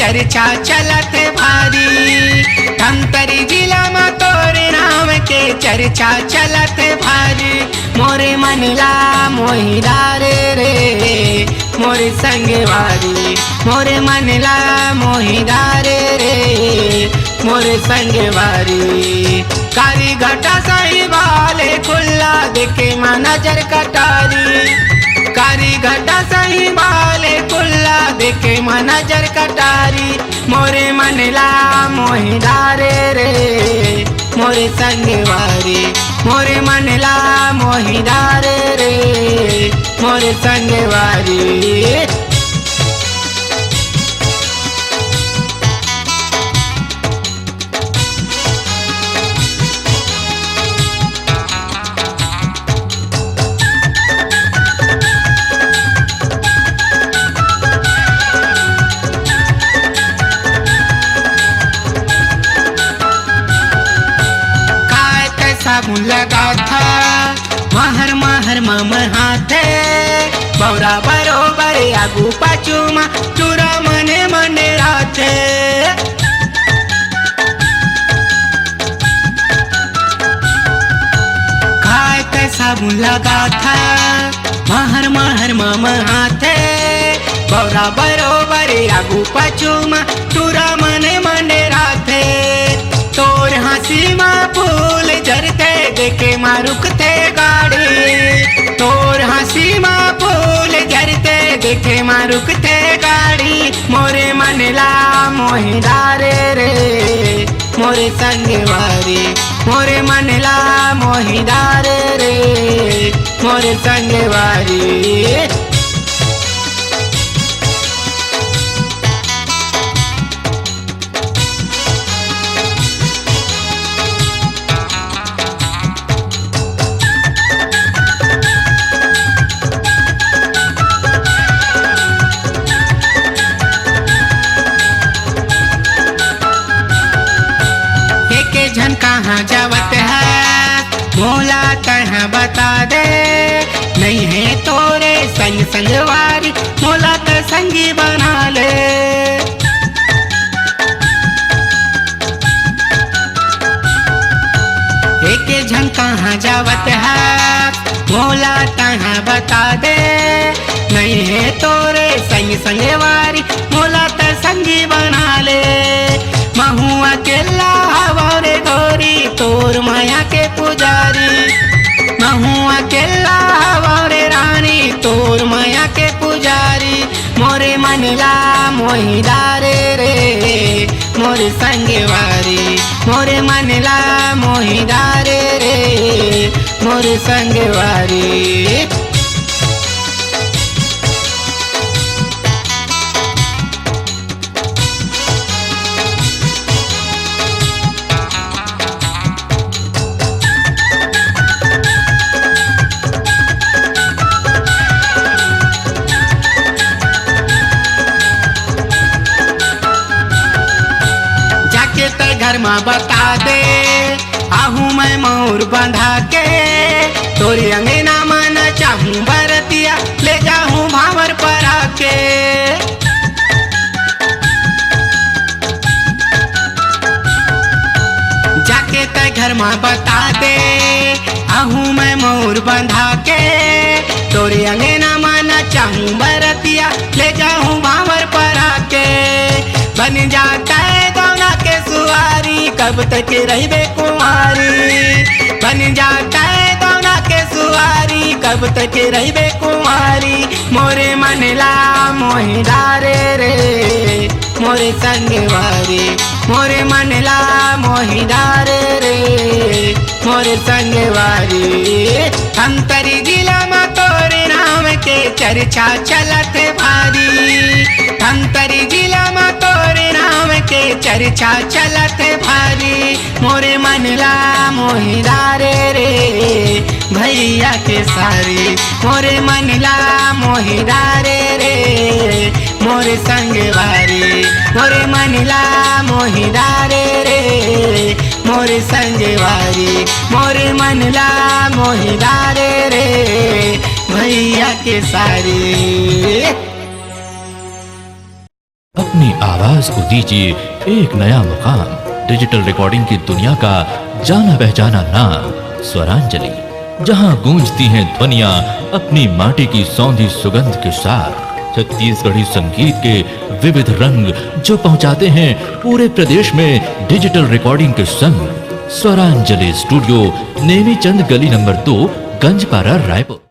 चर्चा चलत भारी। धमतरी जिला में तोरे नाम के चर्चा चलत भारी। मोरे मनला मोहिदारे रे मोरे संगवारी। मोरे मनला मोहिदारे रे मोरे संगवारी। कारी घटा सही वाले खुल्ला देखे मां नजर कटारी। कारी घटा सही वाले खुल्ला देखे मां नजर कटारी। मोरे मनला मोहिदारे रे मोरे संगवारी। मोरे मनला मोहिदारे रे मोरे संगवारी। साबुन लगा था महर महर ममर हाथे। बौरा बरोबर आगू पाछू मा चूरा मने मने राथे। खाए के साबुन लगा था महर महर ममर हाथे। बौरा बरोबर आगू पाछू मा चूरा मने मने राथे। तोर हंसी मा फूल झरते देखे मां रुकते गाड़ी। तोर हंसी मा फूल झरते देखे मां रुकते गाड़ी। मोरे मनला मोहिदारे रे मोरे संगवारी। मोरे मनला मोहिदारे रे मोरे संगवारी। झन कहाँ जावत है मोला तह बता दे। नहीं है तोरे संग संगवारी मोला तो संगी बना ले। एक झन कहाँ जावत है मोला तह बता दे। नहीं है तोरे संग संगवारी मोला तो संगी बना ले। महुआ अकेला हवारे गोरी तोर माया के पुजारी। महुआ अकेला हवारे रानी तोर माया के पुजारी। मोरे मनला मोहिदारे रे मोरे संगवारी। मोरे मनला मोहिदारे रे मोरे संगवारी। घर में बता दे आहू मैं मोर बंधा के। तोरी अंगना मन चाहूँ बरतिया ले जाऊँ भावर पर आके। जाके ते घर में बता दे आहू मैं मोर बंधा के। तोरी अंगना मन चाहूँ बरतिया ले जाऊँ भावर पर आके। बन जाता है गौना के सुहारी कब तक रहिबे कुंवारी। बन जाता है गौना के सुहारी कब तक रहिबे कुंवारी। मोरे मनला मोहिदारे रे मोरे संगवारी। मोरे मनला मोहिदारे रे मोरे संगवारी। धमतरी जिला में तोरे नाम के चर्चा चलत भारी। धमतरी जिला में तोरे नाम के चर्चा चलत भारी। मोरे मनला मोहिदारे रे भैया के सारी। मोरे मनला मोहिदारे रे मोरे संगवारी। मोरे मनला मोहिदारे रे मोरे संगवारी। मोरे मनला मोहिदारे रे भैया के सारी। अपनी आवाज को दीजिए एक नया मुकाम। डिजिटल रिकॉर्डिंग की दुनिया का जाना पहचाना नाम स्वरांजलि, जहां गूंजती हैं ध्वनियां अपनी माटी की सौंधी सुगंध के साथ। छत्तीसगढ़ी संगीत के विविध रंग जो पहुंचाते हैं पूरे प्रदेश में डिजिटल रिकॉर्डिंग के संग। स्वरांजलि स्टूडियो, नेमी चंद गली नंबर 2, गंजपारा, रायपुर।